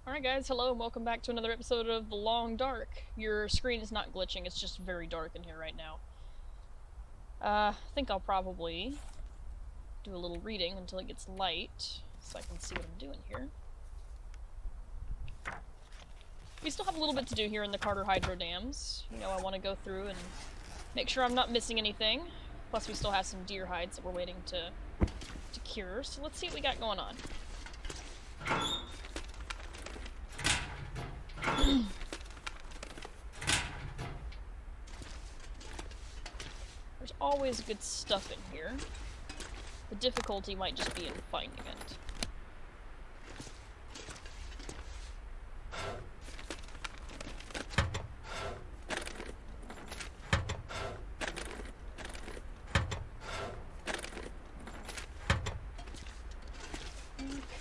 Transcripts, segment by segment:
Alright guys, hello and welcome back to another episode of The Long Dark. Your screen is not glitching, it's just very dark in here right now. I think I'll probably do a little reading until it gets light, so I can see what I'm doing here. We still have a little bit to do here in the Carter Hydro Dams. You know, I want to go through and make sure I'm not missing anything. Plus we still have some deer hides that we're waiting to cure, so let's see what we got going on. There's always good stuff in here. The difficulty might just be in finding it.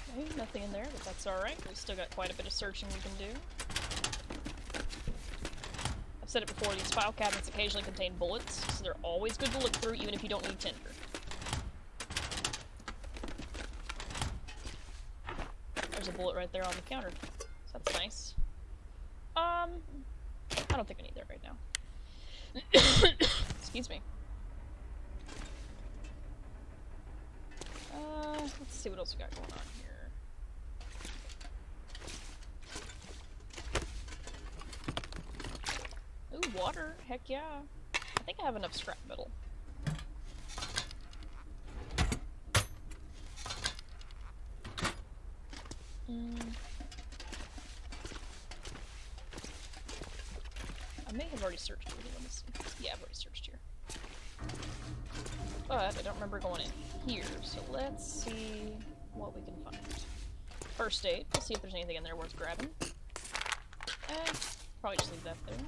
Okay, nothing in there, but that's alright. We've still got quite a bit of searching we can do. I've said it before, these file cabinets occasionally contain bullets, so they're always good to look through even if you don't need tinder. There's a bullet right there on the counter, so that's nice. I don't think I need that right now. Excuse me. Let's see what else we got going on here. Ooh, water. Heck yeah. I think I have enough scrap metal. I may have already searched here. Let me see. Yeah, I've already searched here. But I don't remember going in here, so let's see what we can find. First aid. Let's see if there's anything in there worth grabbing. Probably just leave that there.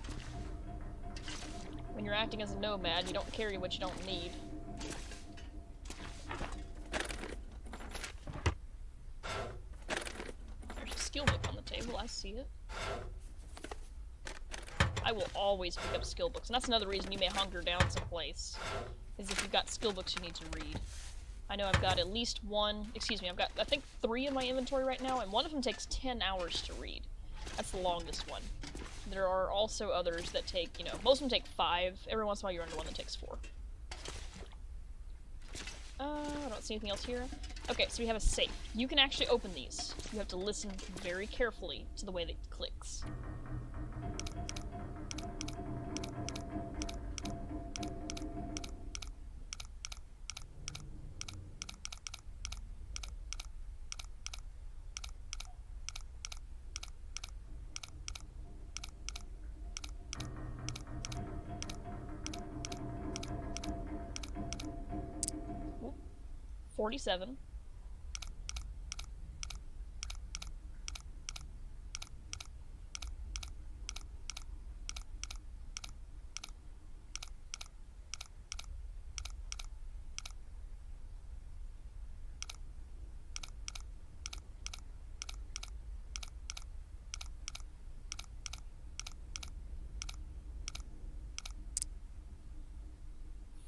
When you're acting as a nomad, you don't carry what you don't need. There's a skill book on the table, I see it. I will always pick up skill books, and that's another reason you may hunger down someplace, is if you've got skill books you need to read. I know I've got at least one, I've got, I think, 3 in my inventory right now, and one of them takes 10 hours to read. That's the longest one. There are also others that take, you know, most of them take 5. Every once in a while you're under one that takes 4. I don't see anything else here. Okay, so we have a safe. You can actually open these. You have to listen very carefully to the way that it clicks. Ooh, 47.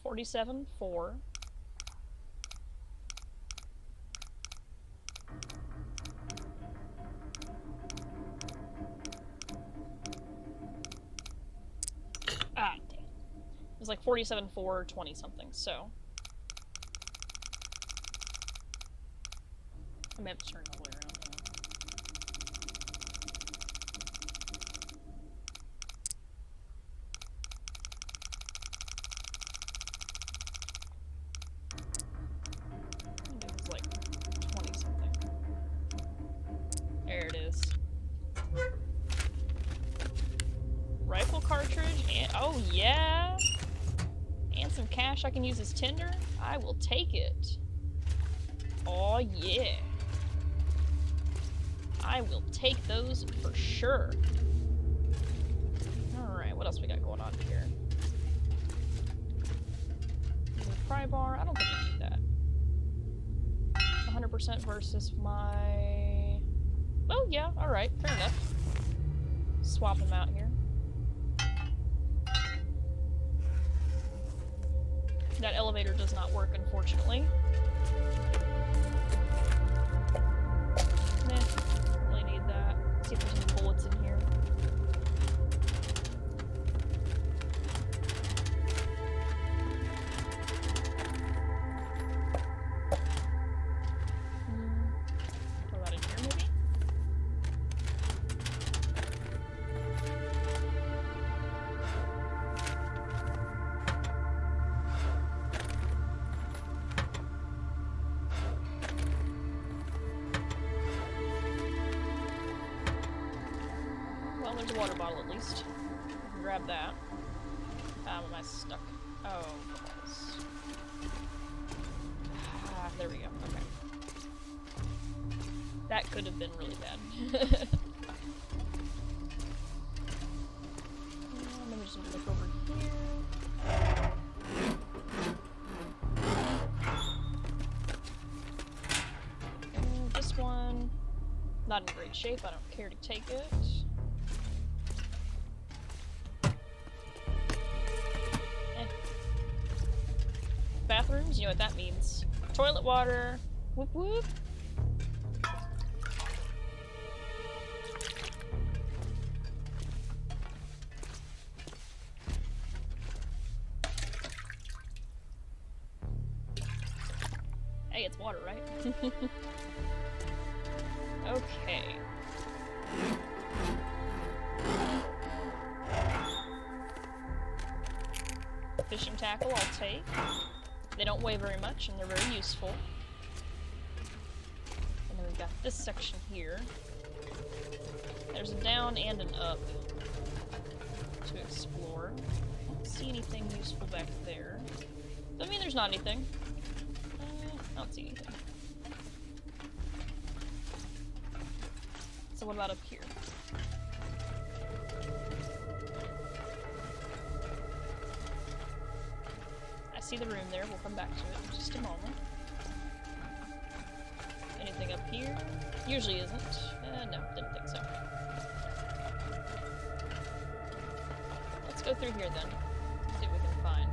$47, 4. Ah, damn. It was like 47, 4, 20 something, so. I may have to turn all the way around now. I think it was like 20 something. There it is. Rifle cartridge and oh yeah! And some cash I can use as tinder. I will take it. Oh yeah. I will take those for sure. Alright, what else we got going on here? Pry bar, I don't think I need that. 100% versus my... Oh yeah, alright, fair enough. Swap them out here. That elevator does not work, unfortunately. Nah, don't really need that. See if there's any bullets in here. What about in here, maybe? Well, there's a water bottle at least. I can grab that. Am I stuck? Oh, balls. Ah, there we go. Okay. That could have been really bad. Let me just look over here. And this one, not in great shape. I don't care to take it. Bathrooms, you know what that means. Toilet water. Whoop whoop. Hey, it's water, right? Okay. Fishing tackle, I'll take. They don't weigh very much, and they're very useful. And then we've got this section here. There's a down and an up to explore. I don't see anything useful back there. Doesn't mean there's not anything. I don't see anything. So what about up here? I see the room there, we'll come back to it in just a moment. Anything up here? Usually isn't. No, didn't think so. Let's go through here then. See what we can find.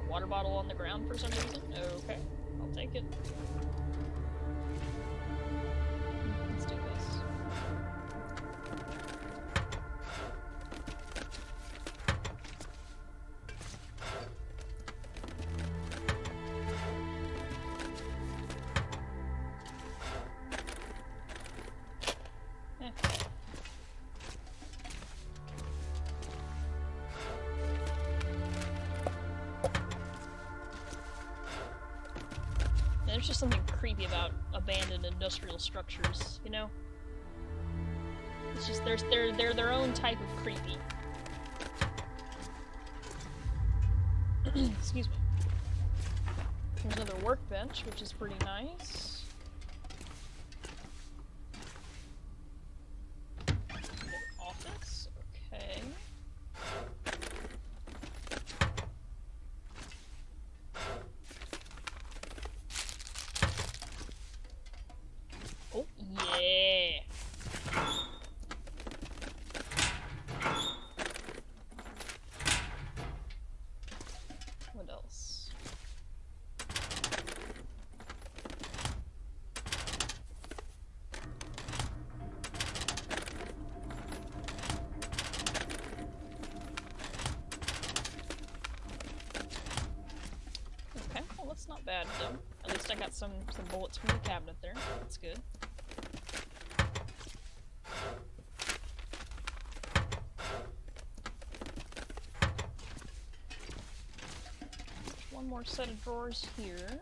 A water bottle on the ground for some reason? Okay, I'll take it. Let's do this. There's just something creepy about abandoned industrial structures, you know? It's just they're their own type of creepy. Excuse me. There's another workbench, which is pretty nice. Office, okay. Oh, yeah! What else? Okay, well that's not bad though. At least I got some bullets from the cabinet there. That's good. One more set of drawers here.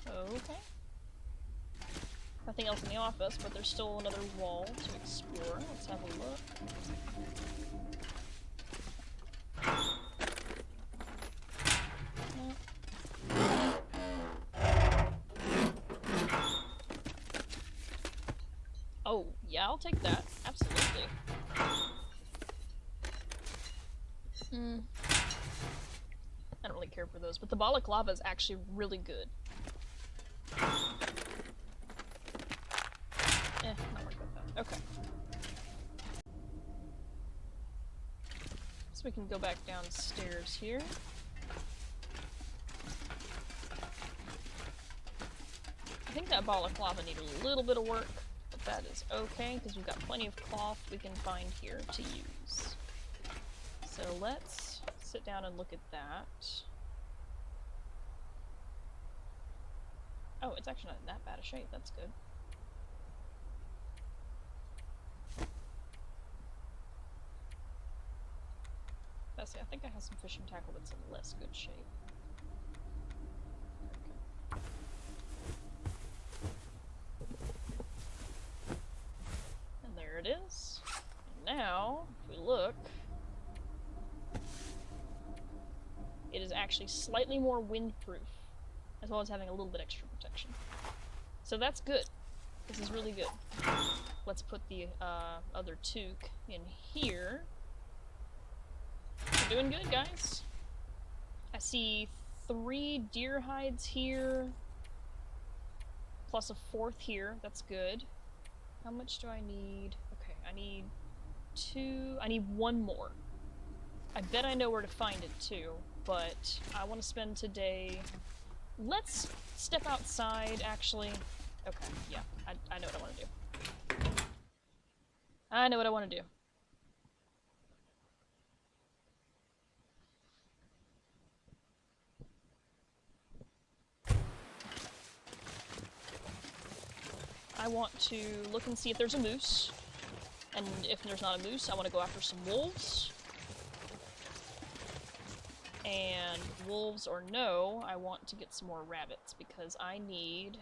Okay. Nothing else in the office, but there's still another wall to explore. Let's have a look. Oh, yeah, I'll take that. Absolutely. I don't really care for those, but the balaclava is actually really good. Not worried about that. Okay. we can go back downstairs here. I think that balaclava needed a little bit of work, but that is okay, because we've got plenty of cloth we can find here to use. So let's sit down and look at that. Oh, it's actually not in that bad a shape, that's good. Let's see, I think I have some fishing tackle that's in less good shape. Okay. And there it is. And now, if we look, it is actually slightly more windproof, as well as having a little bit extra protection. So that's good. This is really good. Let's put the other toque in here. We're doing good, guys. I see 3 deer hides here, plus a 4th here. That's good. How much do I need? Okay, I need 2. I need 1 more. I bet I know where to find it too, but I want to spend today... Let's step outside, actually. Okay, yeah, I know what I want to do. I know what I want to do. I want to look and see if there's a moose, and if there's not a moose, I want to go after some wolves. And wolves or no, I want to get some more rabbits, because I need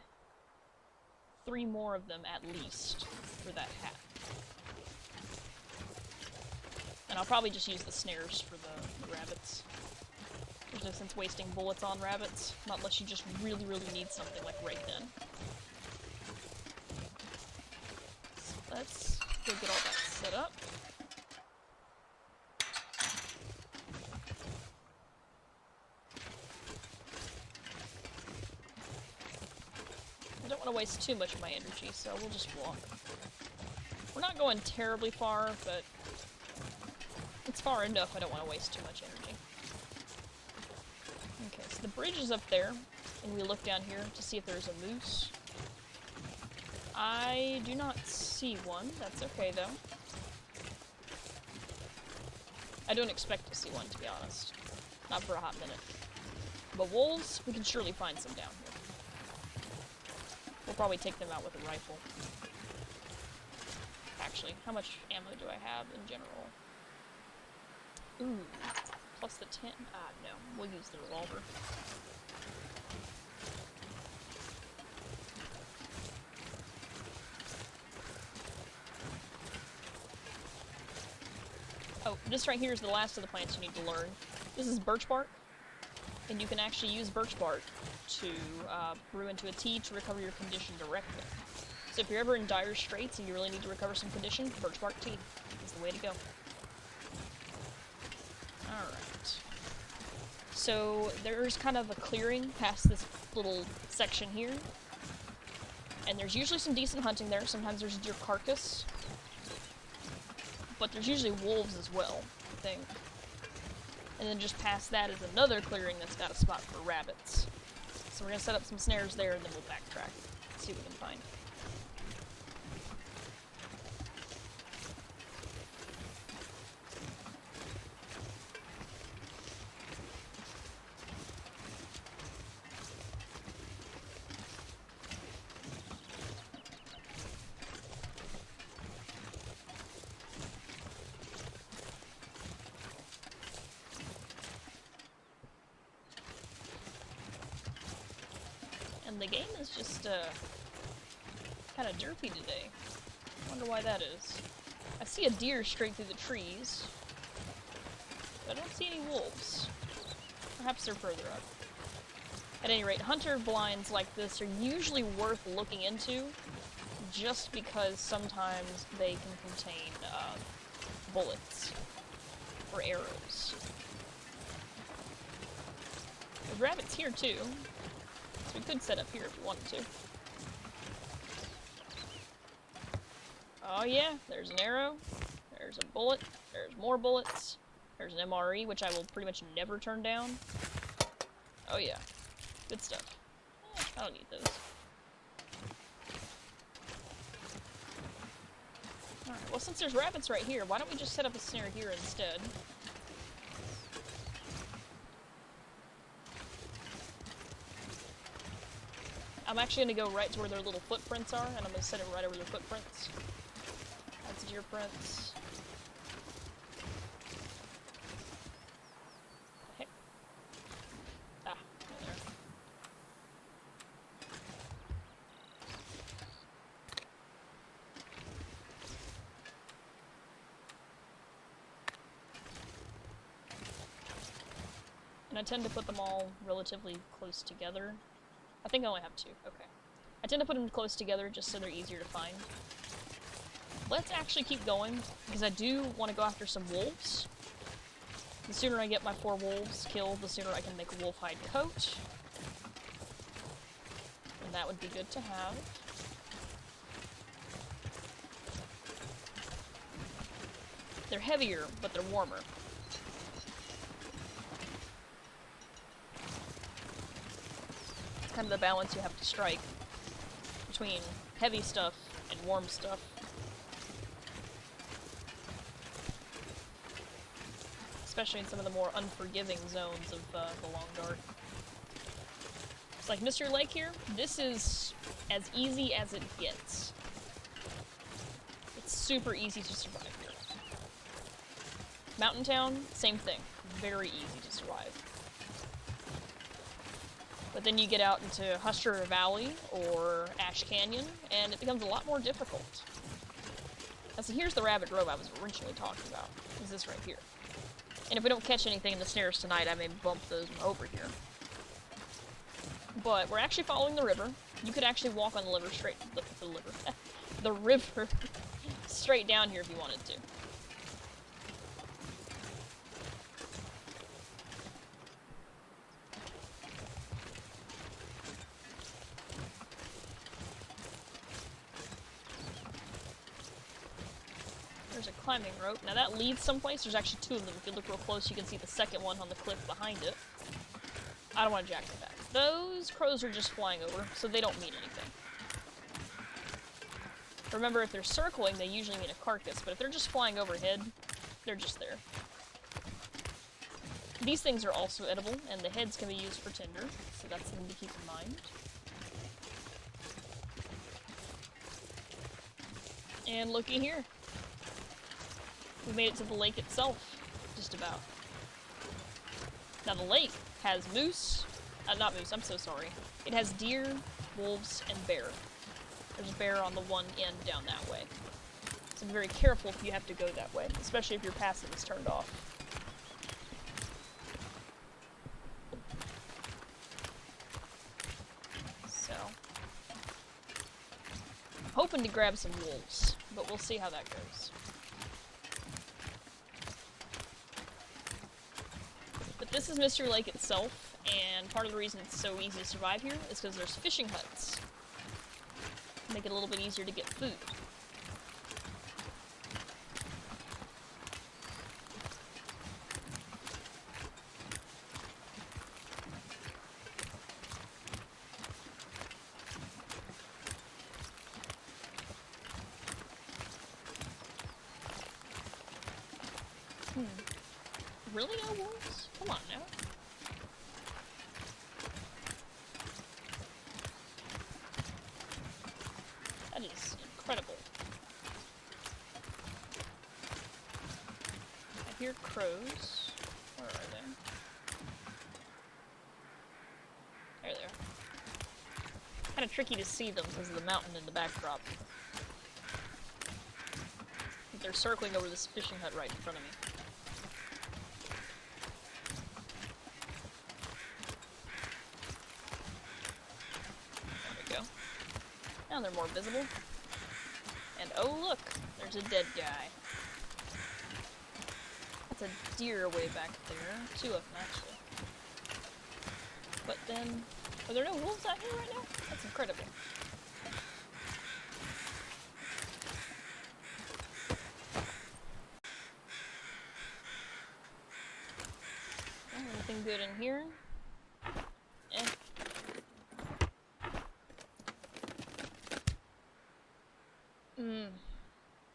3 more of them at least for that hat. And I'll probably just use the snares for the rabbits. There's no sense wasting bullets on rabbits, not unless you just really, really need something like right then. So let's go get all that set up. I don't want to waste too much of my energy, so we'll just walk. We're not going terribly far, but it's far enough I don't want to waste too much energy. Okay, so the bridge is up there, and we look down here to see if there's a moose. I do not see one. That's okay, though. I don't expect to see one, to be honest. Not for a hot minute. But wolves, we can surely find some down here. We'll probably take them out with a rifle. Actually, how much ammo do I have in general? Ooh, plus the 10. Ah, no. We'll use the revolver. Oh, this right here is the last of the plants you need to learn. This is birch bark, and you can actually use birch bark to brew into a tea to recover your condition directly. So if you're ever in dire straits and you really need to recover some condition, birch bark tea is the way to go. Alright. So there's kind of a clearing past this little section here. And there's usually some decent hunting there. Sometimes there's a deer carcass. But there's usually wolves as well, I think. And then just past that is another clearing that's got a spot for rabbits. So we're gonna set up some snares there and then we'll backtrack. See what we can find. And the game is just, kind of derpy today. Wonder why that is. I see a deer straight through the trees, but I don't see any wolves. Perhaps they're further up. At any rate, hunter blinds like this are usually worth looking into, just because sometimes they can contain, bullets or arrows. There's rabbits here too. We could set up here if we wanted to. Oh yeah, there's an arrow, there's a bullet, there's more bullets. There's an MRE, which I will pretty much never turn down. Oh yeah. Good stuff. I don't need those. Alright, well since there's rabbits right here, why don't we just set up a snare here instead? I'm actually going to go right to where their little footprints are, and I'm going to set it right over their footprints. That's deer prints. Hey. Ah, there. And I tend to put them all relatively close together. I think I only have two, okay. I tend to put them close together just so they're easier to find. Let's actually keep going, because I do want to go after some wolves. The sooner I get my 4 wolves killed, the sooner I can make a wolf hide coat. And that would be good to have. They're heavier, but they're warmer. Kind of the balance you have to strike between heavy stuff and warm stuff. Especially in some of the more unforgiving zones of the Long Dark. It's like Mr. Lake here, this is as easy as it gets. It's super easy to survive here. Mountain Town, same thing. Very easy to survive. But then you get out into Huster Valley or Ash Canyon, and it becomes a lot more difficult. Now, so here's the rabbit grove I was originally talking about. Is this right here. And if we don't catch anything in the snares tonight, I may bump those over here. But we're actually following the river. You could actually walk on the river straight, the river straight down here if you wanted to. There's a climbing rope. Now that leads someplace. There's actually 2 of them. If you look real close, you can see the second one on the cliff behind it. I don't want to jack them back. Those crows are just flying over, so they don't mean anything. Remember, if they're circling, they usually mean a carcass, but if they're just flying overhead, they're just there. These things are also edible, and the heads can be used for tinder, so that's something to keep in mind. And looky here. We made it to the lake itself, just about. Now the lake has moose, not moose, I'm so sorry. It has deer, wolves, and bear. There's a bear on the one end down that way. So be very careful if you have to go that way, especially if your passive is turned off. So, I'm hoping to grab some wolves, but we'll see how that goes. But this is Mr. Lake itself, and part of the reason it's so easy to survive here is because there's fishing huts. Make it a little bit easier to get food. Really no wolves? Come on now. That is incredible. I hear crows. Where are they? There they are. Kind of tricky to see them because of the mountain in the backdrop. They're circling over this fishing hut right in front of me. Now they're more visible. And oh look, there's a dead guy. That's a deer way back there. 2 of them actually. But then, are there no wolves out here right now? That's incredible. good in here. Eh.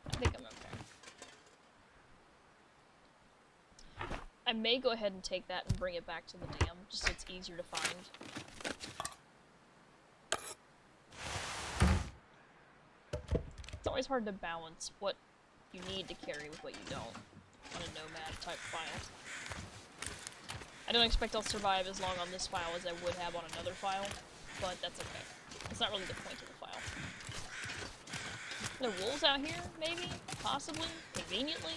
I think I'm okay. I may go ahead and take that and bring it back to the dam, just so it's easier to find. It's always hard to balance what you need to carry with what you don't on a Nomad type file. I don't expect I'll survive as long on this file as I would have on another file, but that's okay. That's not really the point of the file. Are there wolves out here, maybe? Possibly? Conveniently?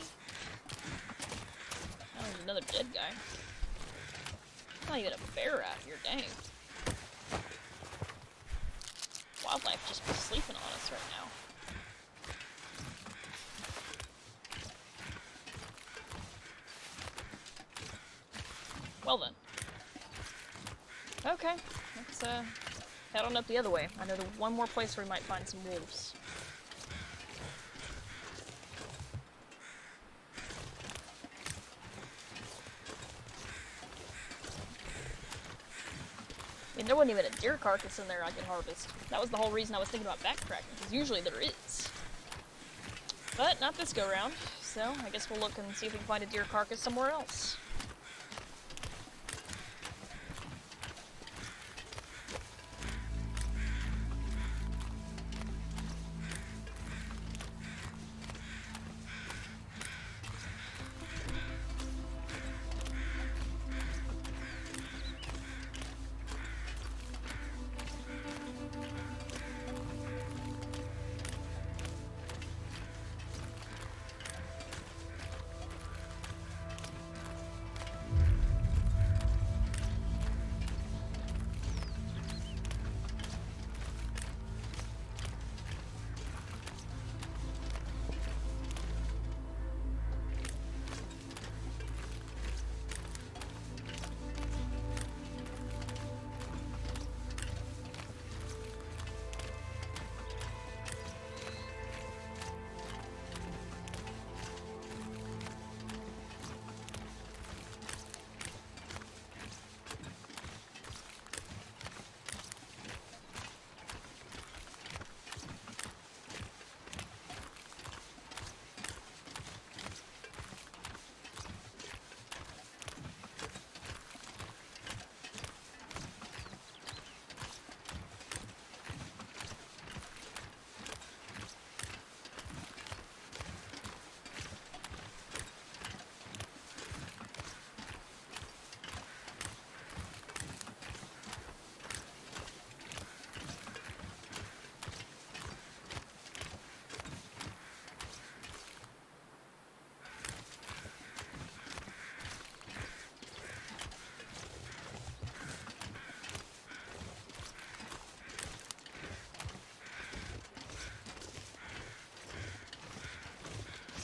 Oh, there's another dead guy. Not even a bear out here, dang. Wildlife just be sleeping on us right now. Well then. Okay, let's head on up the other way. I know the one more place where we might find some wolves. And there wasn't even a deer carcass in there I could harvest. That was the whole reason I was thinking about backtracking, because usually there is. But not this go round, so I guess we'll look and see if we can find a deer carcass somewhere else.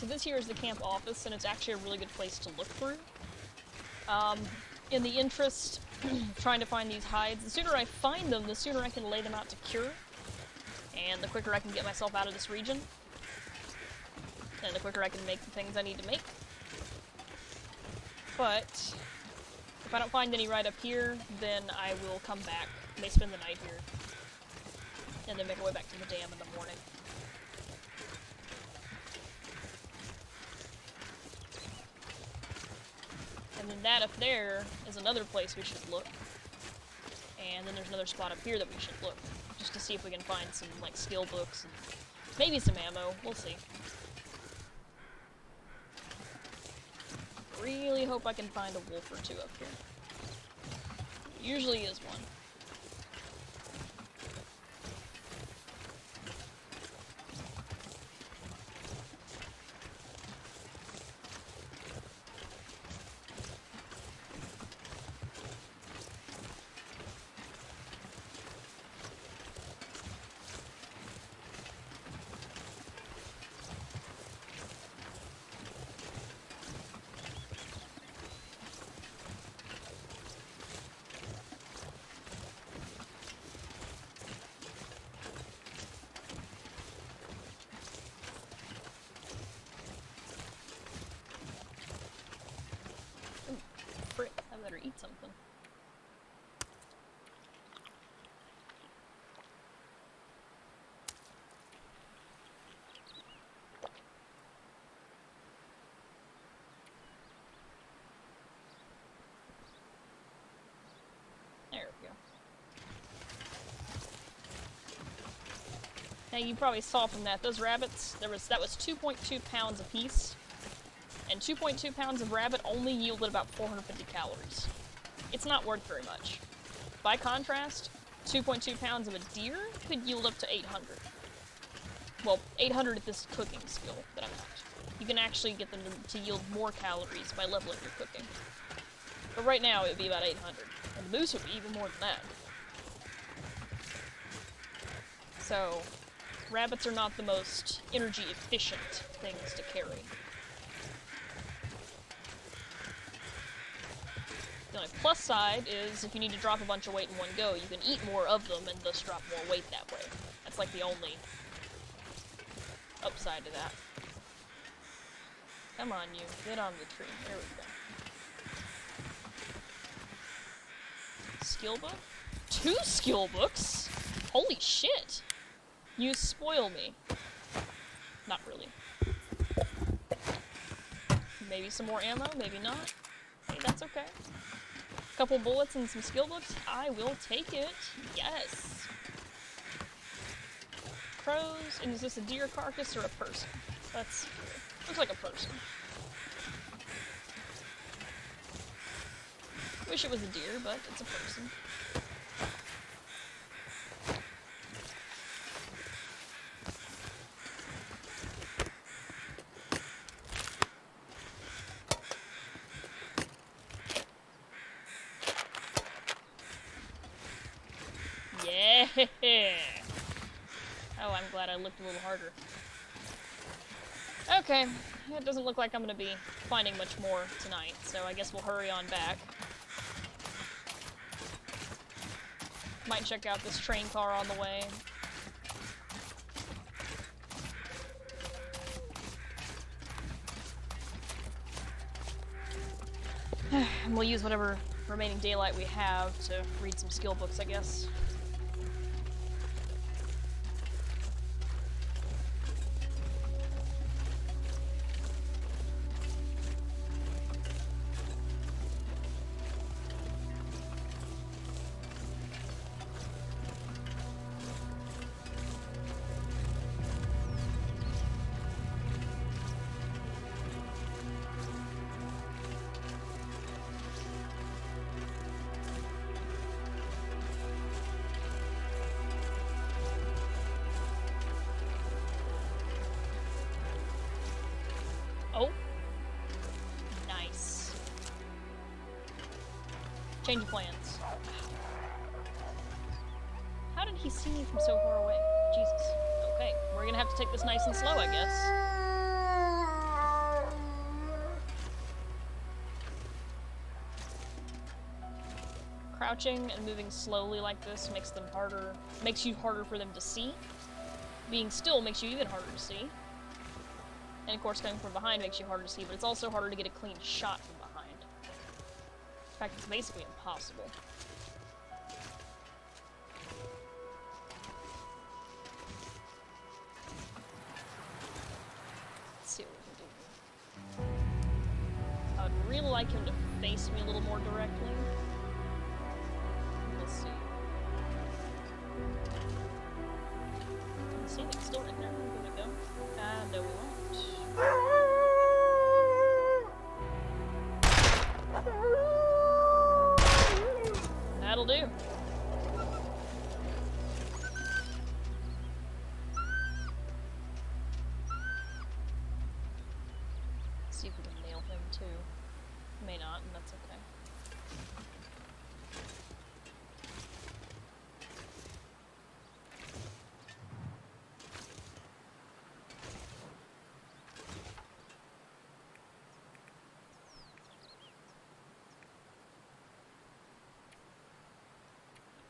So this here is the camp office, and it's actually a really good place to look through. In the interest trying to find these hides, the sooner I find them, the sooner I can lay them out to cure, and the quicker I can get myself out of this region, and the quicker I can make the things I need to make. But if I don't find any right up here, then I will come back, may spend the night here, and then make my way back to the dam in the morning. And then that up there is another place we should look. And then there's another spot up here that we should look. Just to see if we can find some, like, skill books and maybe some ammo. We'll see. Really hope I can find a wolf or two up here. Usually is one. eat something. There we go. Now you probably saw from that, those rabbits, that was 2.2 pounds a piece, and 2.2 pounds of rabbit only yielded about 450 calories. It's not worth very much. By contrast, 2.2 pounds of a deer could yield up to 800. Well, 800 at this cooking skill that I'm at. You can actually get them to yield more calories by leveling your cooking. But right now, it would be about 800. And the moose would be even more than that. So, rabbits are not the most energy efficient things to carry. The only plus side is if you need to drop a bunch of weight in one go, you can eat more of them and thus drop more weight that way. That's like the only upside to that. Come on, you. Get on the tree. There we go. Skill book? 2 skill books? Holy shit! You spoil me. Not really. Maybe some more ammo, maybe not. Hey, that's okay. Couple bullets and some skill books? I will take it. Yes! Crows, and is this a deer carcass or a person? That's... looks like a person. Wish it was a deer, but it's a person. Yeah! Oh, I'm glad I looked a little harder. Okay, it doesn't look like I'm gonna be finding much more tonight, so I guess we'll hurry on back. Might check out this train car on the way. And we'll use whatever remaining daylight we have to read some skill books, I guess. Oh. Nice. Change of plans. How did he see me from so far away? Jesus. Okay, we're gonna have to take this nice and slow, I guess. Crouching and moving slowly like this makes them harder, makes you harder for them to see. Being still makes you even harder to see. And of course, coming from behind makes you harder to see, but it's also harder to get a clean shot from behind. In fact, it's basically impossible. Let's see what we can do. I would really like him to face me a little more directly. Let's see. Let's see, it's still right there. Here we go. No, we won't. That'll do. See if we can nail him too. May not, and that's okay.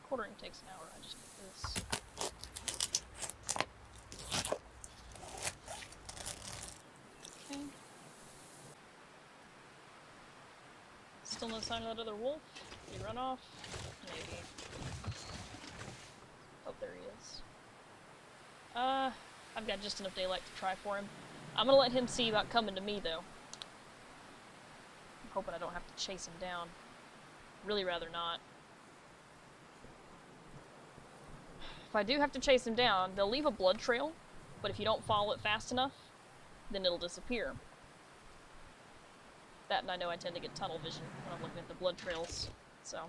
Quartering takes an hour, I just need this. Okay. Still no sign of that other wolf? Did he run off? Maybe. Oh, there he is. I've got just enough daylight to try for him. I'm gonna let him see about coming to me, though. I'm hoping I don't have to chase him down. Really rather not. If I do have to chase him down, they'll leave a blood trail, but if you don't follow it fast enough, then it'll disappear. That, and I know I tend to get tunnel vision when I'm looking at the blood trails, so...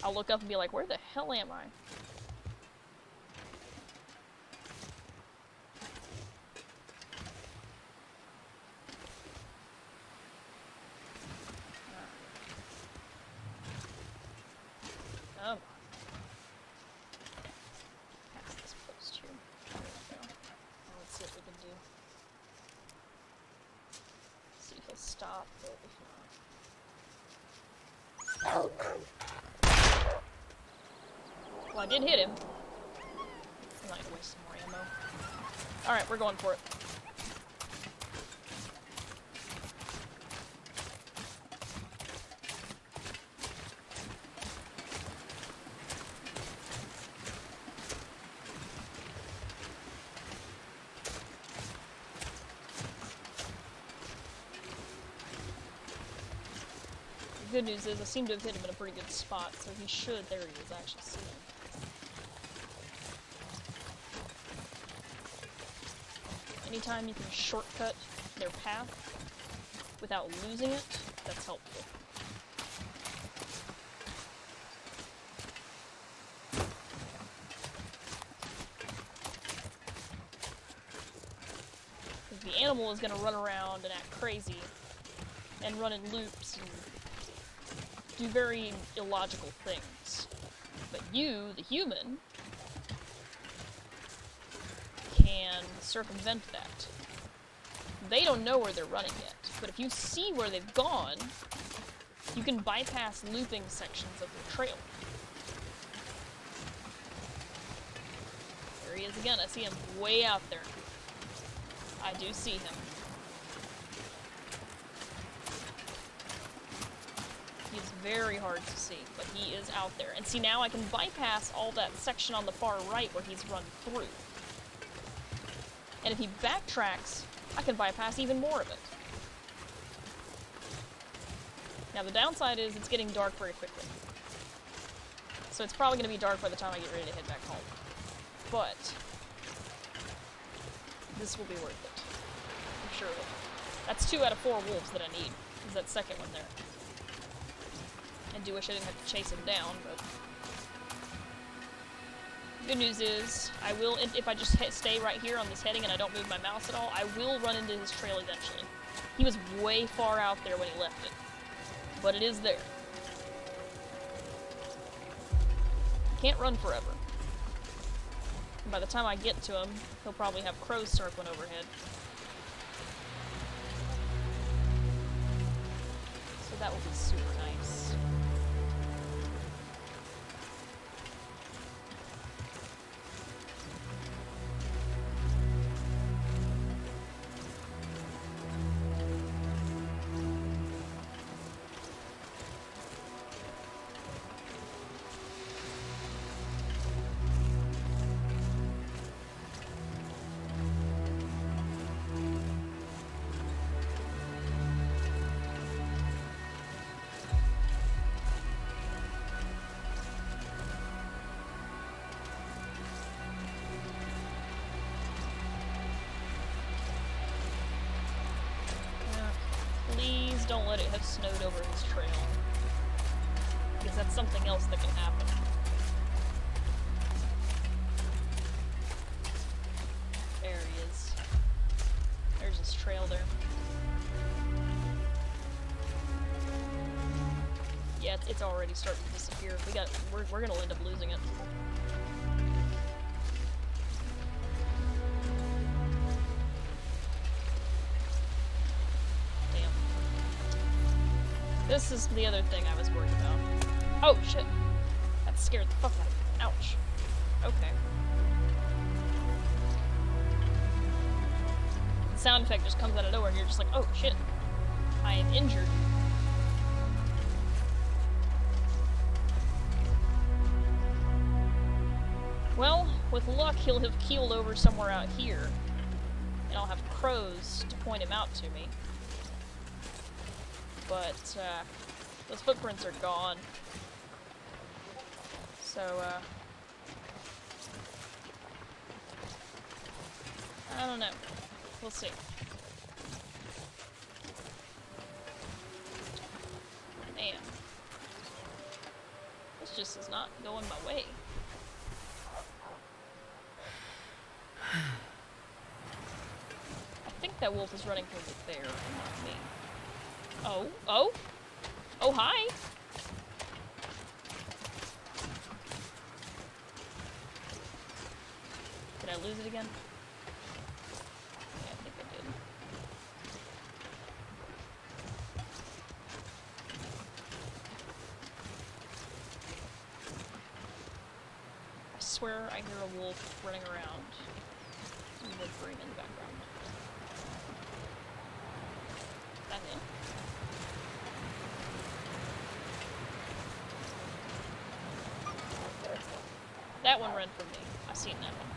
I'll look up and be like, where the hell am I? Come on. Past this post here. There we go. Now let's see what we can do. See if he'll stop, but if not... Well, I did hit him. I'm not gonna waste some more ammo. Alright, we're going for it. The good news is I seem to have hit him in a pretty good spot, so he should, there he is, actually see him. Anytime you can shortcut their path without losing it, that's helpful. Because the animal is going to run around and act crazy and run in loops and do very illogical things. But you, the human, can circumvent that. They don't know where they're running yet, but if you see where they've gone, you can bypass looping sections of the trail. There he is again. I see him way out there. I do see him. He's very hard to see, but he is out there. And see, now I can bypass all that section on the far right where he's run through. And if he backtracks, I can bypass even more of it. Now the downside is it's getting dark very quickly. So it's probably going to be dark by the time I get ready to head back home. But this will be worth it. I'm sure of it. That's 2 out of 4 wolves that I need, is that second one there. I do wish I didn't have to chase him down, but... Good news is, I will, if I just stay right here on this heading and I don't move my mouse at all, I will run into his trail eventually. He was way far out there when he left it, but it is there. Can't run forever. And by the time I get to him, he'll probably have crows circling overhead. So that will be super nice. Please don't let it have snowed over his trail. Because that's something else that can happen. There he is. There's his trail there. Yeah, it's already starting to disappear. We're gonna end up losing it. This is the other thing I was worried about. Oh, shit. That scared the fuck out of me. Ouch. Okay. The sound effect just comes out of nowhere and you're just like, oh, shit. I am injured. luck, he'll have keeled over somewhere out here. And I'll have crows to point him out to me. But, those footprints are gone. So, I don't know. We'll see. Man. This just is not going my way. I think that wolf is running from there, not me. Oh, oh! Oh, hi! Did I lose it again? Yeah, I think I did. I swear I hear a wolf running around. Some whimpering in the background. That him? That one ran from me. I've seen that one.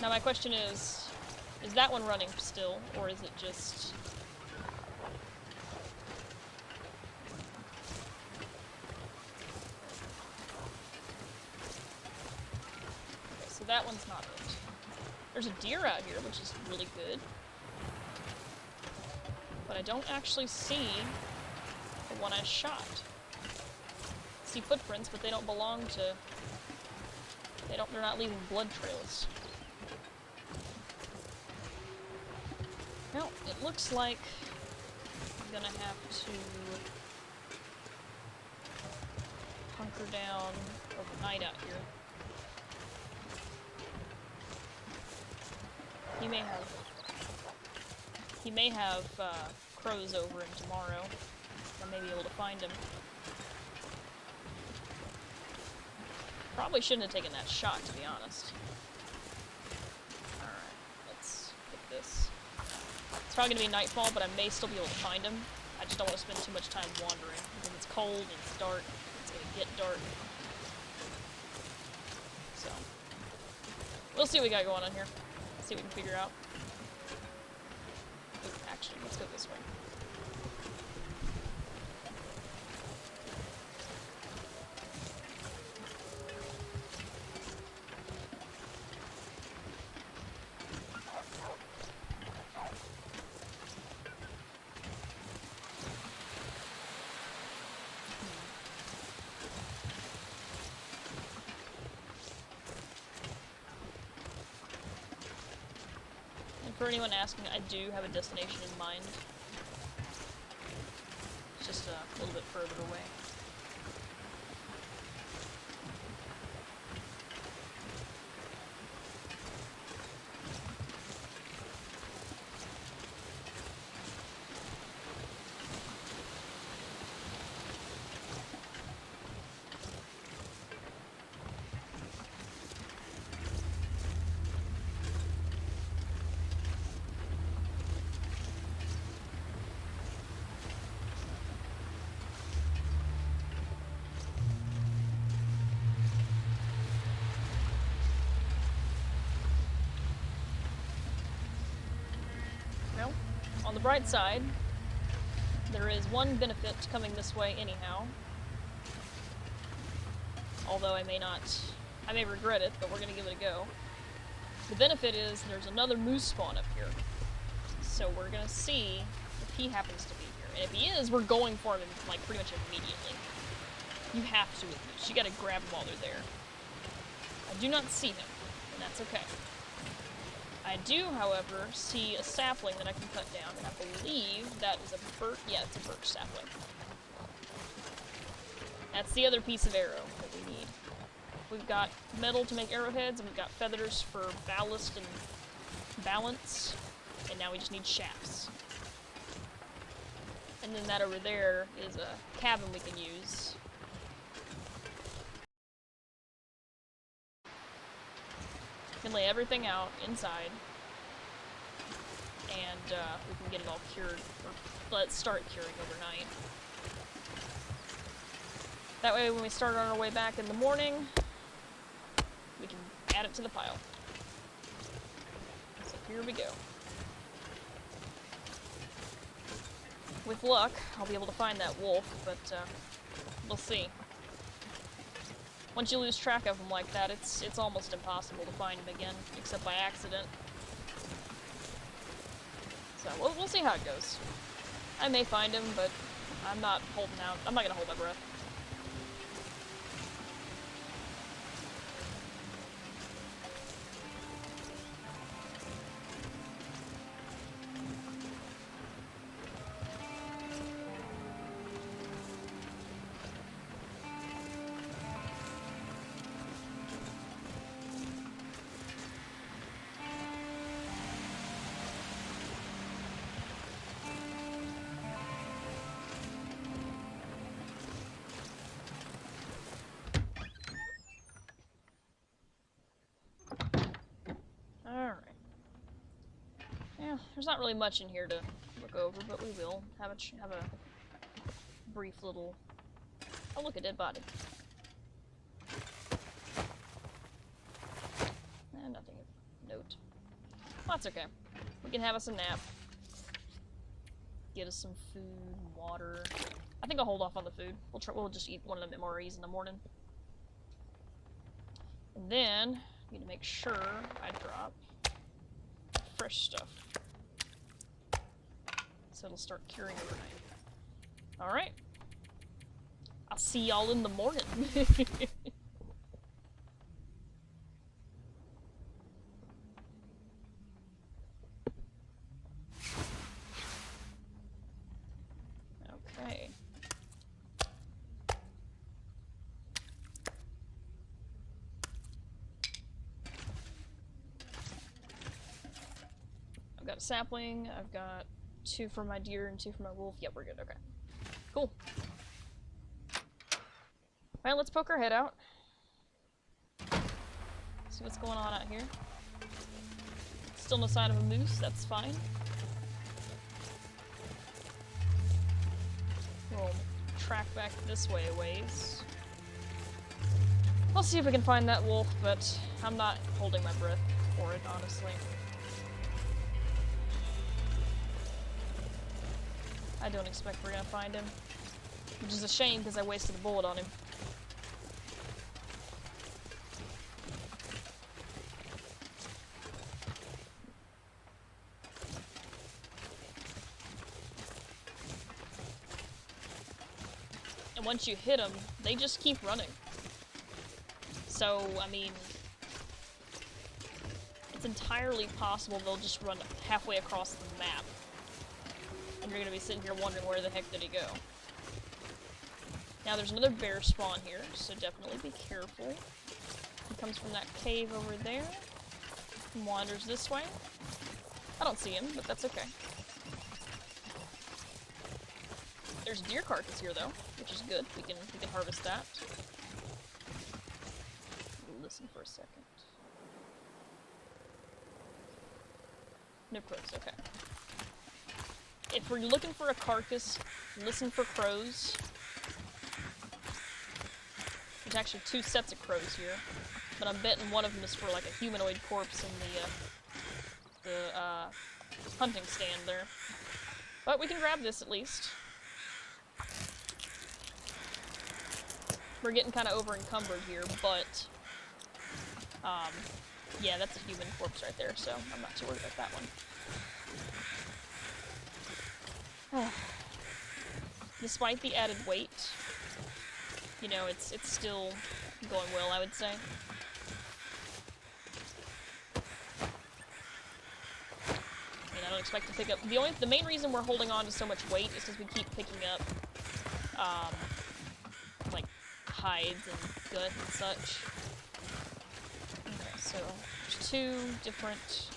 Now my question is that one running still, or is it just... Okay, so that one's not it. There's a deer out here, which is really good. But I don't actually see the one I shot. I see footprints, but they don't belong to... they're not leaving blood trails. Well, it looks like I'm gonna have to hunker down overnight out here. He may have crows over him tomorrow. I may be able to find him. Probably shouldn't have taken that shot, to be honest. Alright, let's get this. It's probably gonna be nightfall, but I may still be able to find him. I just don't want to spend too much time wandering, because it's cold and it's dark. It's gonna get dark. So, we'll see what we got going on here. See what we can figure out. Ooh, actually, let's go this way. For anyone asking, I do have a destination in mind. It's just a little bit further away. On the bright side, there is one benefit to coming this way anyhow. Although I may regret it, but we're gonna give it a go. The benefit is there's another moose spawn up here. So we're gonna see if he happens to be here. And if he is, we're going for him, like, pretty much immediately. You have to with moose. You gotta grab them while they're there. I do not see him, and that's okay. I do, however, see a sapling that I can cut down, and I believe that is a birch. Yeah, it's a birch sapling. That's the other piece of arrow that we need. We've got metal to make arrowheads, and we've got feathers for ballast and balance, and now we just need shafts. And then that over there is a cabin we can use. We can lay everything out inside, and we can get it all cured, or let's start curing overnight. That way when we start on our way back in the morning, we can add it to the pile. So here we go. With luck, I'll be able to find that wolf, but we'll see. Once you lose track of them like that, it's almost impossible to find them again, except by accident. So we'll see how it goes. I may find him, but I'm not holding out. I'm not gonna hold my breath. There's not really much in here to look over, but we will have a brief little... Oh, look, a dead body. Nothing of note. Well, that's okay. We can have us a nap. Get us some food, water. I think I'll hold off on the food. We'll just eat one of the MREs in the morning. And then, need to make sure I drop fresh stuff. So it'll start curing overnight. Alright. I'll see y'all in the morning. Okay. I've got a sapling, I've got 2 for my deer and 2 for my wolf. Yep, we're good. Okay. Cool. Alright, let's poke our head out. See what's going on out here. Still no sign of a moose, that's fine. We'll track back this way a ways. We'll see if we can find that wolf, but I'm not holding my breath for it, honestly. I don't expect we're gonna find him. Which is a shame, because I wasted a bullet on him. And once you hit them, they just keep running. So, I mean... it's entirely possible they'll just run halfway across the map. And you're gonna be sitting here wondering where the heck did he go. Now there's another bear spawn here, so definitely be careful. He comes from that cave over there, and wanders this way. I don't see him, but that's okay. There's a deer carcass here though, which is good. We can harvest that. Listen for a second. No crows, okay. If we're looking for a carcass, listen for crows. There's actually 2 sets of crows here, but I'm betting one of them is for like a humanoid corpse in the hunting stand there. But we can grab this at least. We're getting kind of over encumbered here, but yeah, that's a human corpse right there, so I'm not too worried about that one. Despite the added weight, you know, it's still going well, I would say. I mean, I don't expect to pick up... The main reason we're holding on to so much weight is because we keep picking up, like, hides and gut and such. Okay, so there's 2 different...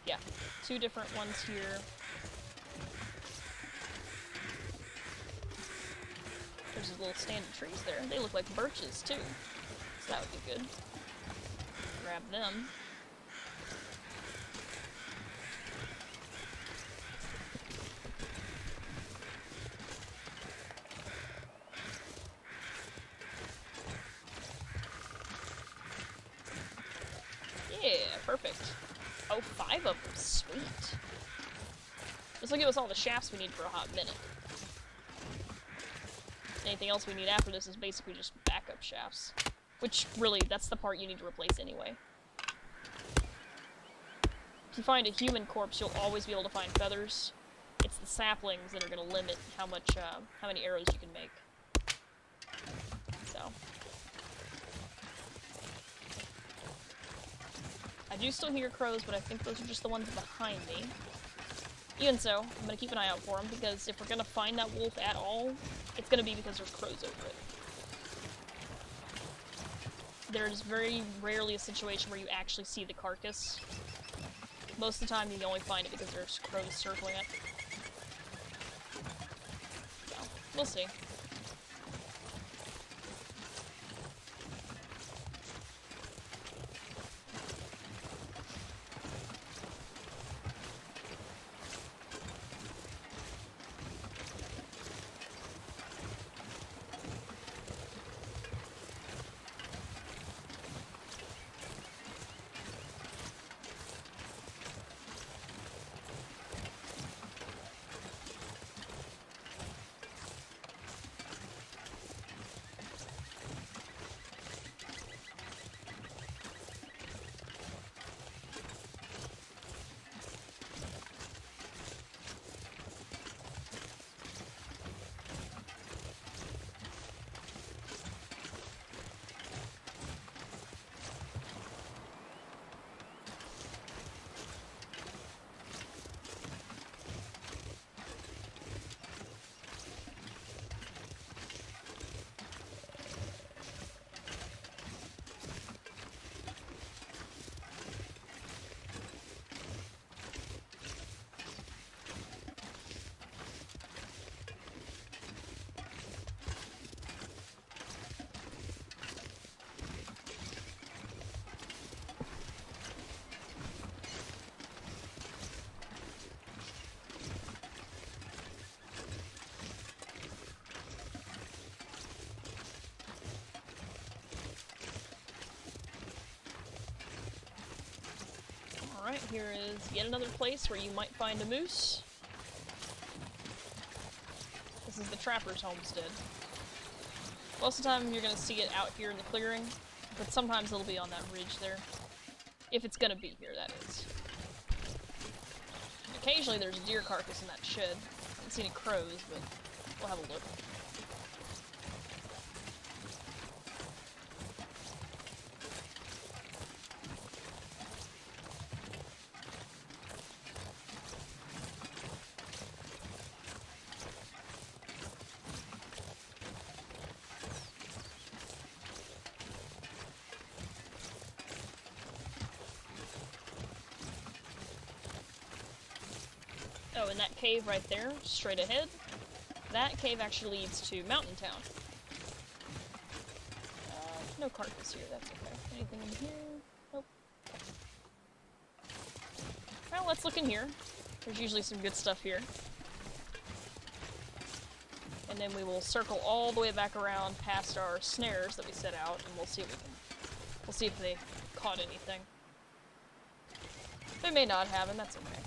yeah, 2 different ones here. There's a little stand of trees there. They look like birches, too. So that would be good. Grab them. perfect. Oh, 5 of them. Sweet. This will give us all the shafts we need for a hot minute. Anything else we need after this is basically just backup shafts. Which, really, that's the part you need to replace anyway. If you find a human corpse, you'll always be able to find feathers. It's the saplings that are going to limit how many arrows you can make. So. I do still hear crows, but I think those are just the ones behind me. Even so, I'm going to keep an eye out for them, because if we're going to find that wolf at all, it's going to be because there's crows over it. There's very rarely a situation where you actually see the carcass. Most of the time, you only find it because there's crows circling it. So, we'll see. Alright, here is yet another place where you might find a moose. This is the Trapper's Homestead. Most of the time you're going to see it out here in the clearing, but sometimes it'll be on that ridge there. If it's going to be here, that is. Occasionally there's a deer carcass in that shed. I haven't seen any crows, but we'll have a look. Oh, and that cave right there, straight ahead, that cave actually leads to Mountain Town. No carcass here, that's okay. Anything in here? Nope. Well, let's look in here. There's usually some good stuff here. And then we will circle all the way back around past our snares that we set out, and we'll see if they caught anything. They may not have, and that's okay.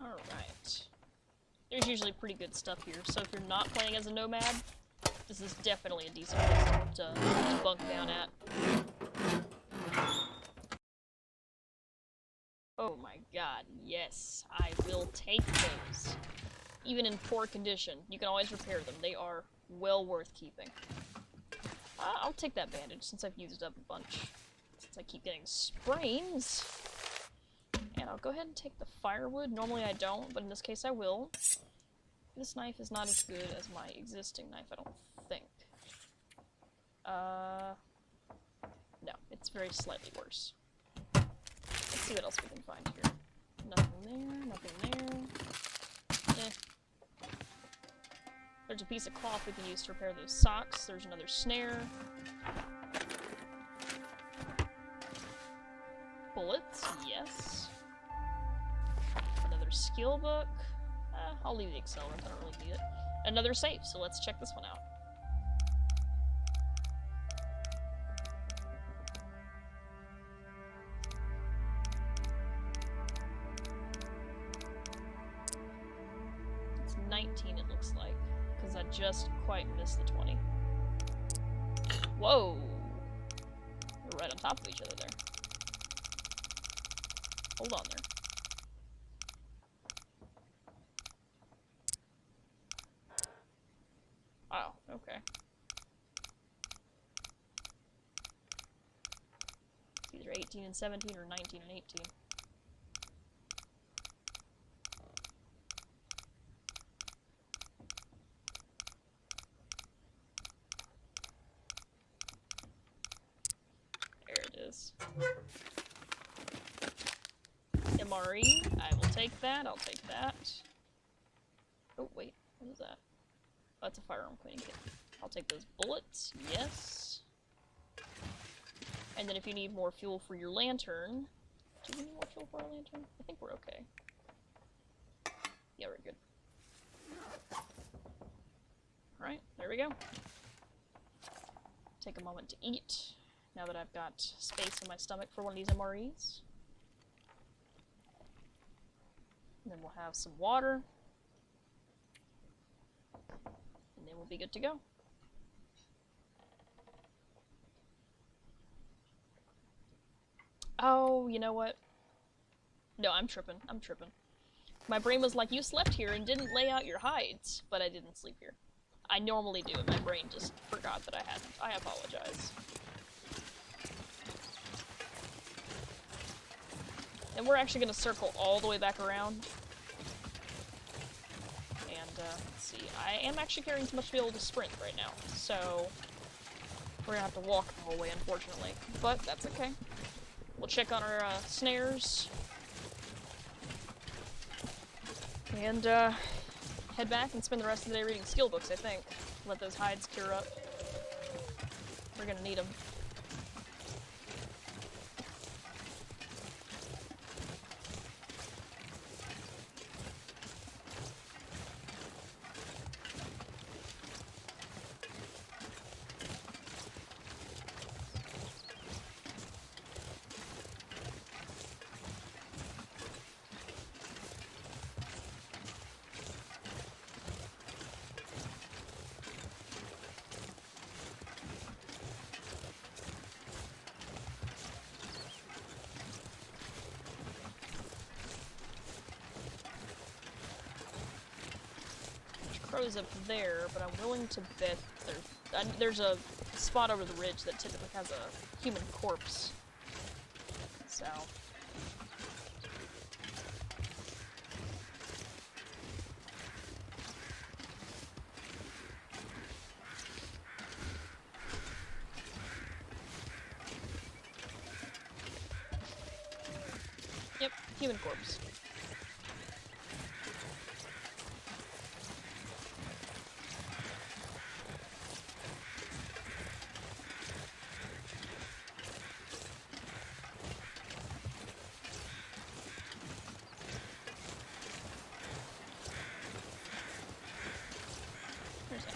Alright. There's usually pretty good stuff here, so if you're not playing as a nomad, this is definitely a decent place to bunk down at. Oh my god, yes, I will take those. Even in poor condition, you can always repair them. They are well worth keeping. I'll take that bandage since I've used up a bunch. Since I keep getting sprains. And I'll go ahead and take the firewood. Normally I don't, but in this case I will. This knife is not as good as my existing knife, I don't think. No, it's very slightly worse. Let's see what else we can find here. Nothing there, nothing there. Eh. There's a piece of cloth we can use to repair those socks. There's another snare. Bullets, yes. Another skill book. I'll leave the accelerant, I don't really need it. Another safe, so let's check this one out. It's 19, it looks like, because I just quite missed the 20. Whoa! We're right on top of each other there. Hold on there. Wow, okay. It's either 18 and 17 or 19 and 18. There it is. MRE, I will take that, I'll take that. Oh, wait, what is that? Oh, that's a firearm cleaning kit. I'll take those bullets, yes. And then if you need more fuel for your lantern... Do we need more fuel for our lantern? I think we're okay. Yeah, we're good. Alright, there we go. Take a moment to eat, now that I've got space in my stomach for one of these MREs. And then we'll have some water. And then we'll be good to go. Oh, you know what? No, I'm tripping. I'm tripping. My brain was like, you slept here and didn't lay out your hides, but I didn't sleep here. I normally do, and my brain just forgot that I hadn't. I apologize. And we're actually going to circle all the way back around. And, let's see. I am actually carrying too much to be able to sprint right now, so we're going to have to walk the whole way, unfortunately. But that's okay. We'll check on our snares. And, head back and spend the rest of the day reading skill books, I think. Let those hides cure up. We're gonna need them. Crows up there, but I'm willing to bet there's a spot over the ridge that typically has a human corpse. So. Yep, human corpse.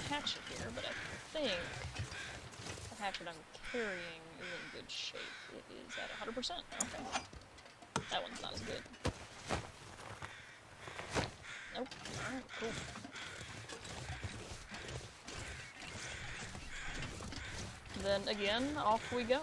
Hatchet here, but I think the hatchet I'm carrying is in good shape. It is at 100%. Okay. That one's not as good. Nope. Alright, cool. Then again, off we go.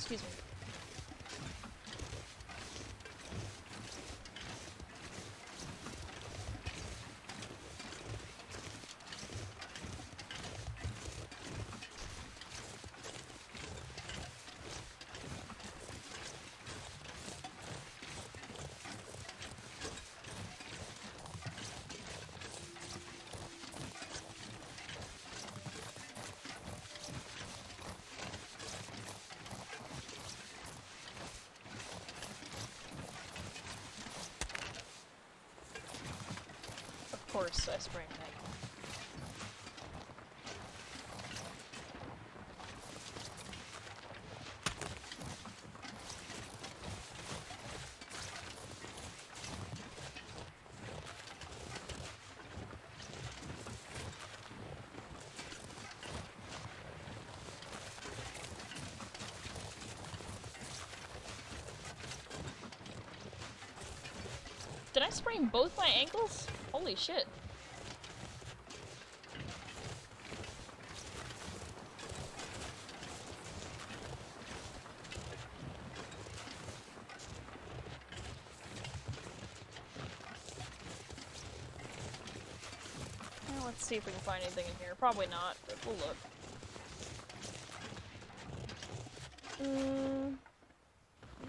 Excuse me. Of course, I sprained my ankle. Did I sprain both my ankles? Holy shit. Well, let's see if we can find anything in here. Probably not, but we'll look.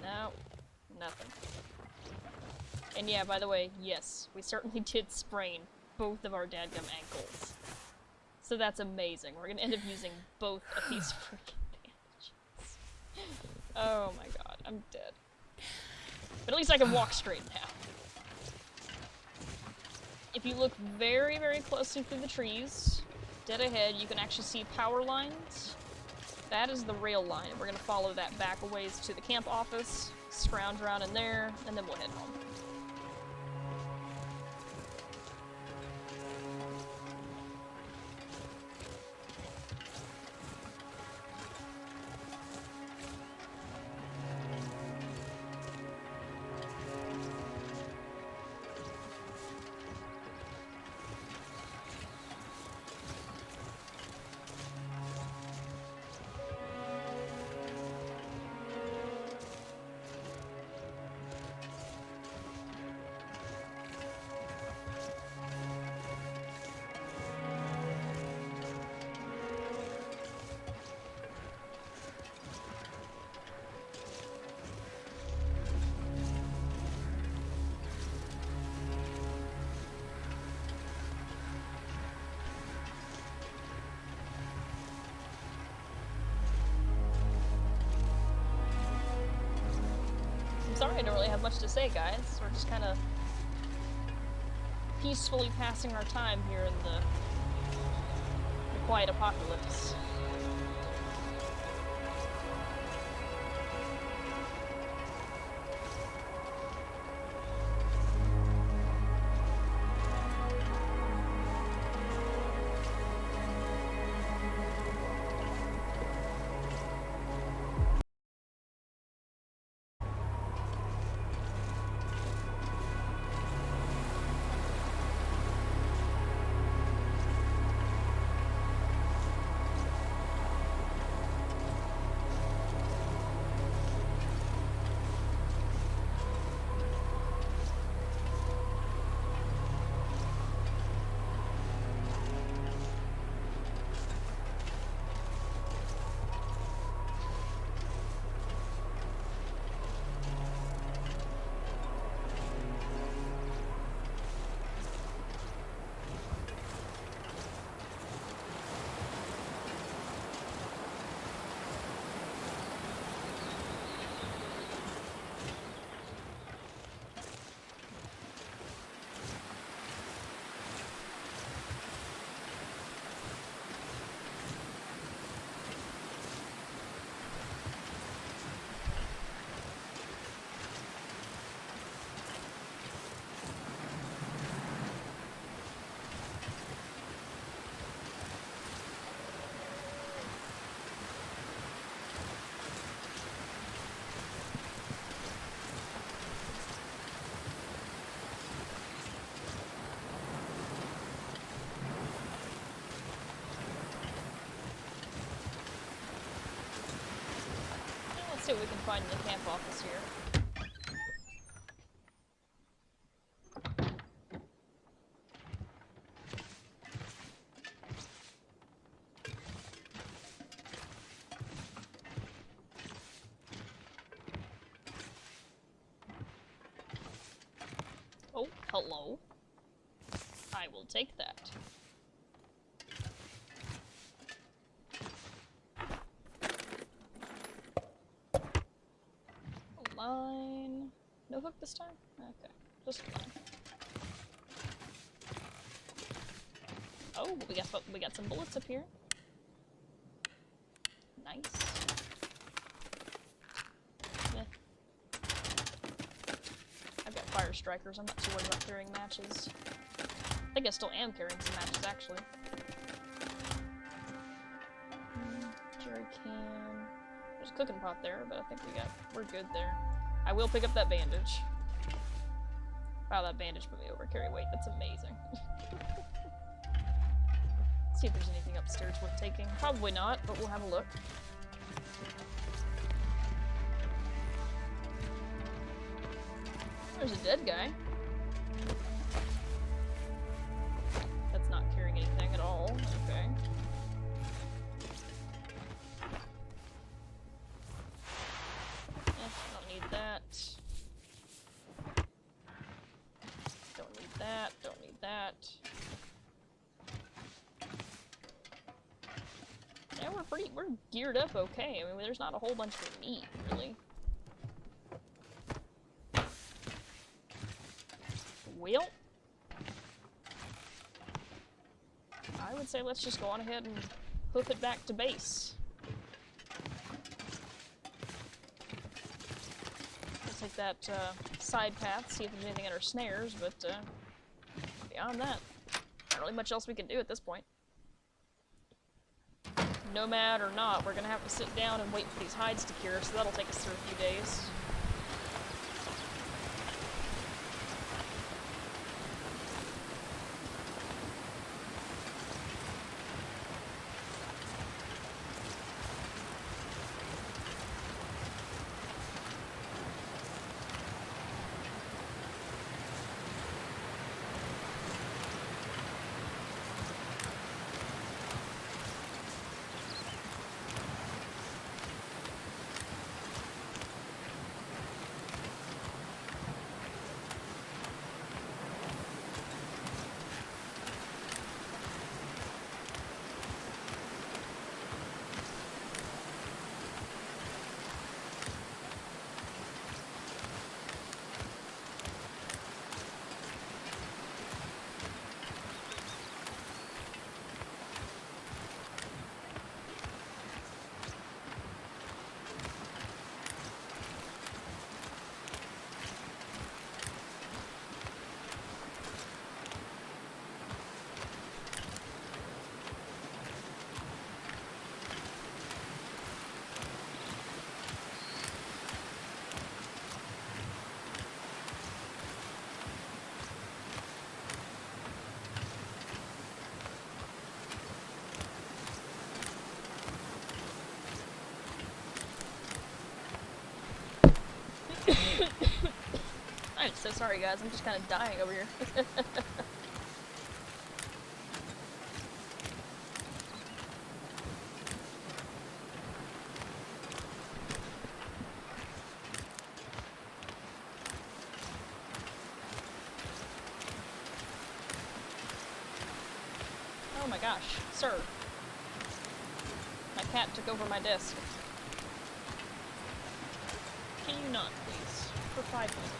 No. Nothing. And yeah, by the way, yes, we certainly did sprain both of our dadgum ankles. So that's amazing. We're gonna end up using both of these freaking bandages. Oh my god, I'm dead. But at least I can walk straight now. If you look very, very closely through the trees, dead ahead, you can actually see power lines. That is the rail line. We're gonna follow that back a ways to the camp office, scrounge around in there, and then we'll head home. I'm sorry I don't really have much to say, guys. We're just kind of peacefully passing our time here in the quiet apocalypse. see what we can find in the camp office here. Oh, hello. I will take that. Line. No hook this time? Okay, just a line. Oh, we got some bullets up here. Nice. Yeah. I've got fire strikers. I'm not too worried about carrying matches. I think I still am carrying some matches, actually. Jerry can. There's a cooking pot there, but I think we're good there. I will pick up that bandage. Wow, that bandage put me over carry weight. That's amazing. Let's see if there's anything upstairs worth taking. Probably not, but we'll have a look. There's a dead guy. That's not carrying anything at all. Okay. Don't need that. Don't need that. Don't need that. Yeah, we're geared up okay. I mean, there's not a whole bunch we need, really. Well, I would say let's just go on ahead and hoof it back to base. We'll take that side path, see if there's anything in our snares, but beyond that, not really much else we can do at this point. Nomad or not, we're gonna have to sit down and wait for these hides to cure, so that'll take us through a few days. I'm so sorry, guys. I'm just kind of dying over here. Oh my gosh, sir. My cat took over my desk. Can you not, please? For 5 minutes.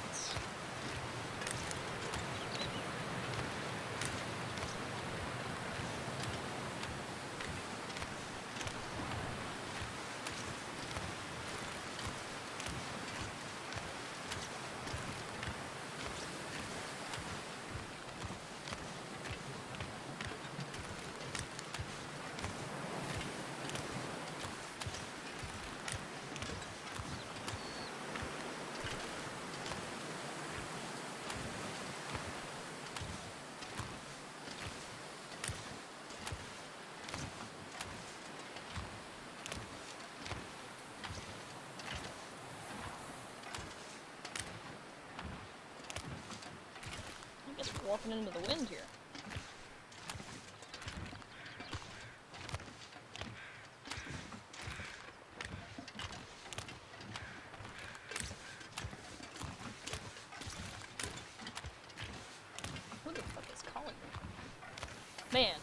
walking into the wind here. Who the fuck is calling me? Man.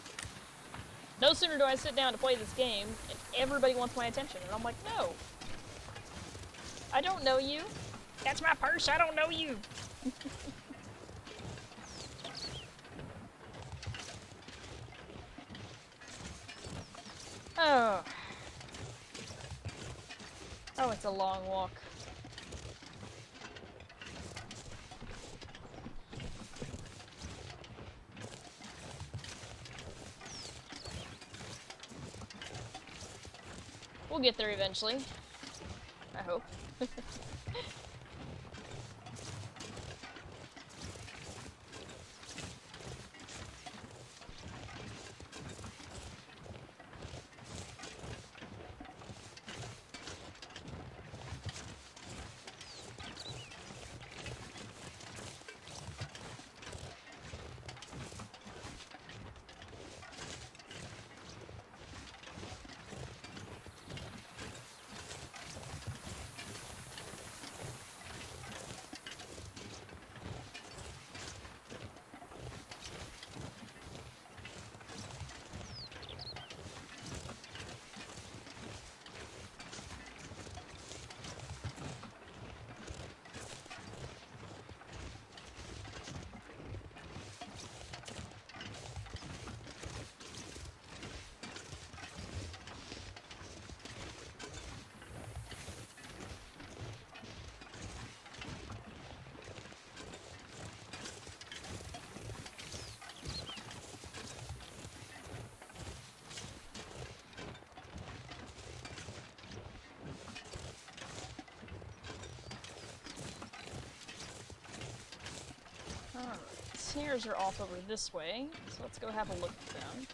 No sooner do I sit down to play this game, and everybody wants my attention, and I'm like, no. I don't know you. That's my purse, I don't know you. Oh. Oh, it's a long walk. We'll get there eventually. I hope. Alright, snares are off over this way, so let's go have a look at them.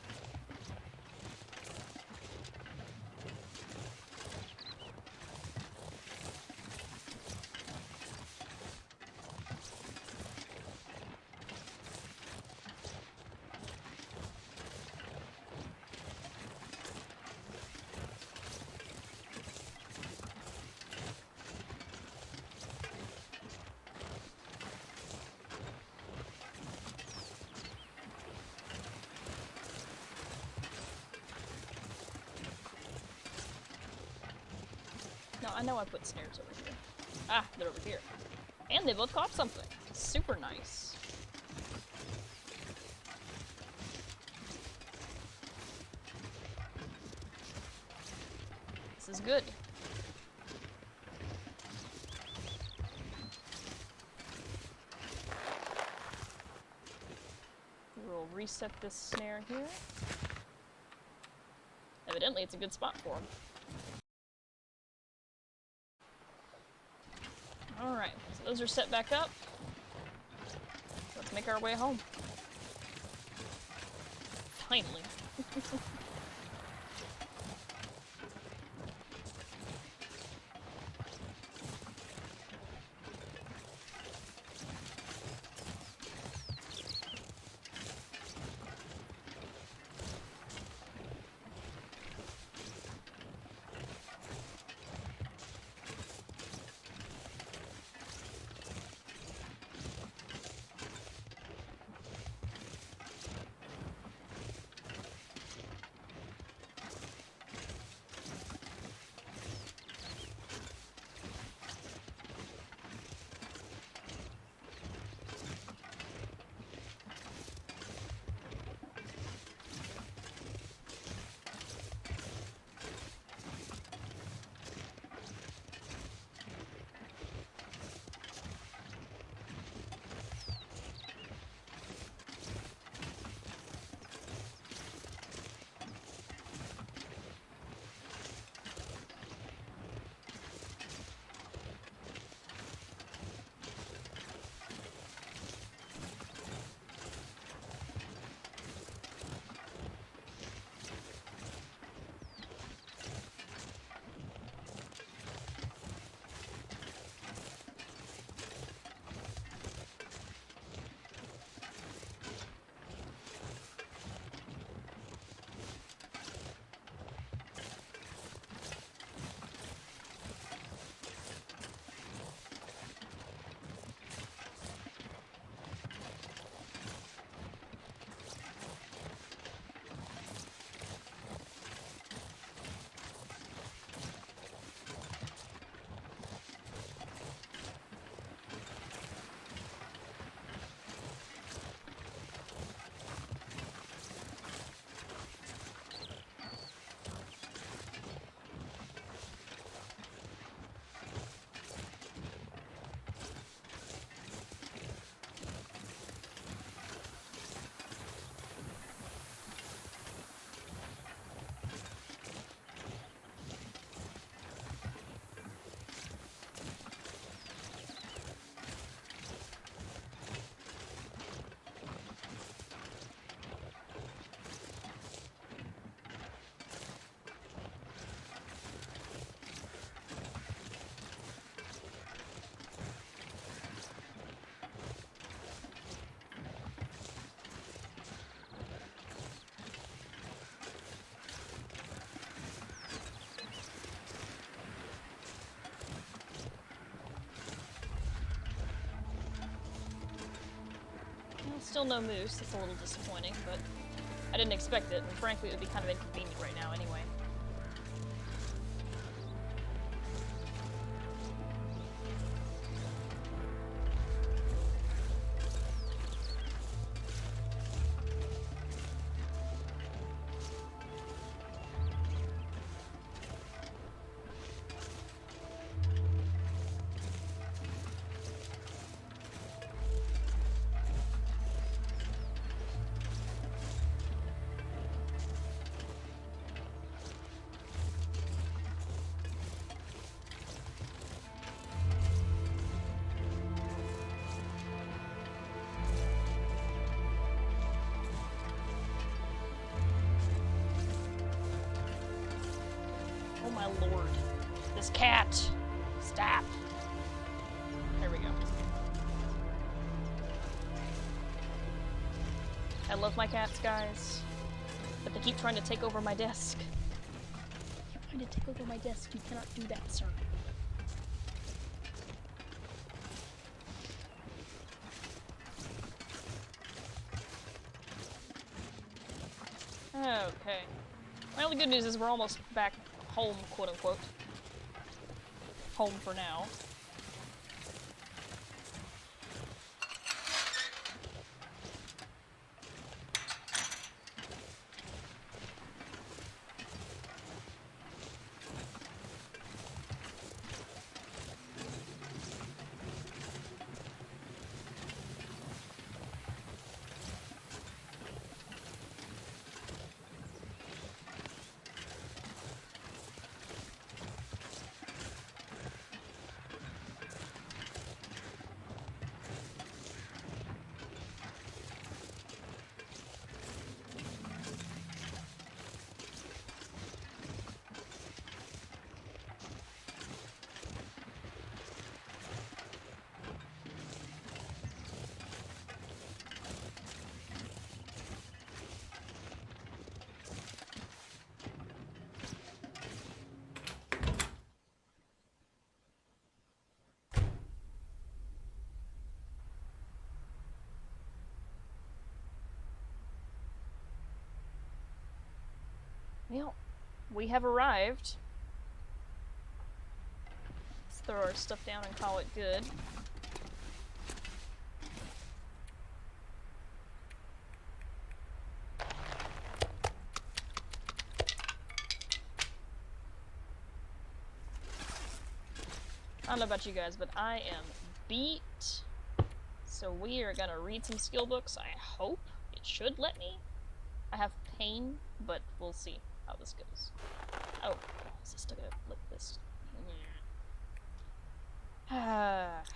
No, I know I put snares over here. Ah, they're over here. And they both caught something. Super nice. This is good. We'll reset this snare here. Evidently, it's a good spot for him. Alright, so those are set back up. Let's make our way home. Finally. Still no moose. That's a little disappointing, but I didn't expect it, and frankly, it would be kind of inconvenient right now anyway. Oh my lord. This cat! Stop! There we go. I love my cats, guys. But they keep trying to take over my desk. You're trying to take over my desk. You cannot do that, sir. Okay. Well, the good news is we're almost back home, quote-unquote. Home for now. Well, we have arrived. Let's throw our stuff down and call it good. I don't know about you guys, but I am beat. So we are gonna read some skill books. I hope it should let me. I have pain, but we'll see how this goes. Oh, is this still gonna flip this? Tomorrow.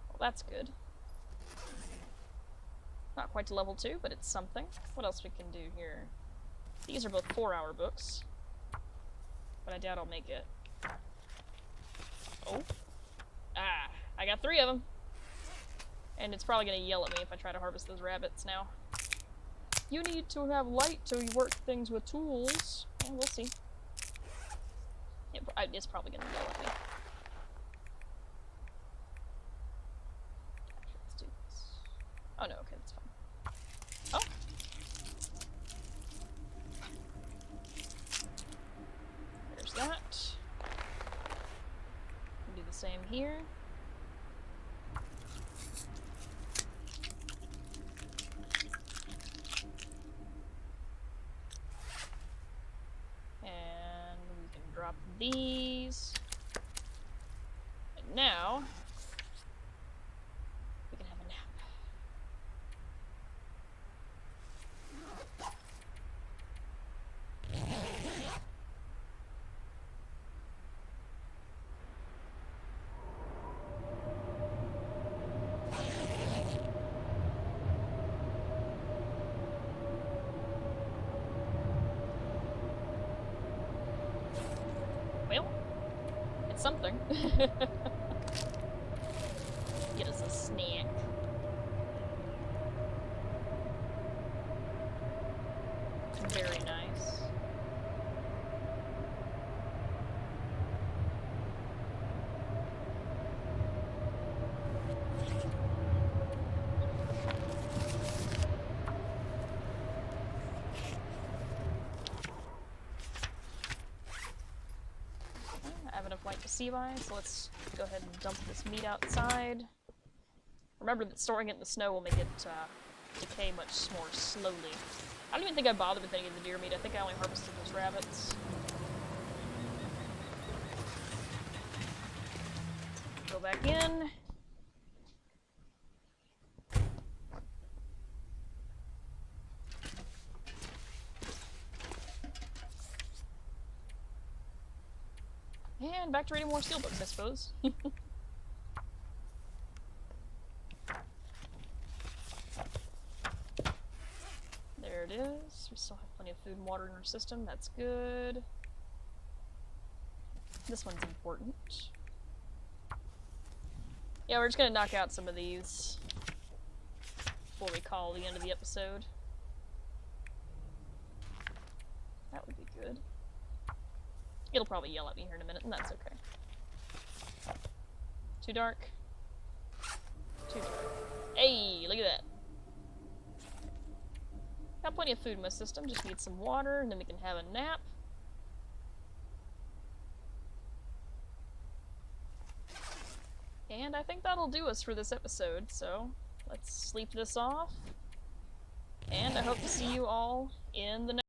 Well, that's good. Not quite to level 2, but it's something. What else we can do here? These are both 4-hour books. But I doubt I'll make it. Oh. Ah, I got 3 of them. And it's probably gonna yell at me if I try to harvest those rabbits now. You need to have light to work things with tools. Yeah, we'll see. It's probably gonna yell at me. Let's do this. Oh no, okay, that's fine. Oh! There's that. We'll do the same here. And we can drop these. And now we can have a nap. Well, it's something. Get us a snack. see by, so let's go ahead and dump this meat outside. Remember that storing it in the snow will make it decay much more slowly. I don't even think I bothered with any of the deer meat. I think I only harvested those rabbits. Go back in. And back to reading more steelbooks, I suppose. There it is. We still have plenty of food and water in our system. That's good. This one's important. Yeah, we're just gonna knock out some of these before we call the end of the episode. That would be good. It'll probably yell at me here in a minute, and that's okay. Too dark? Too dark. Hey, look at that. Got plenty of food in my system, just need some water, and then we can have a nap. And I think that'll do us for this episode, so let's sleep this off. And I hope to see you all in the next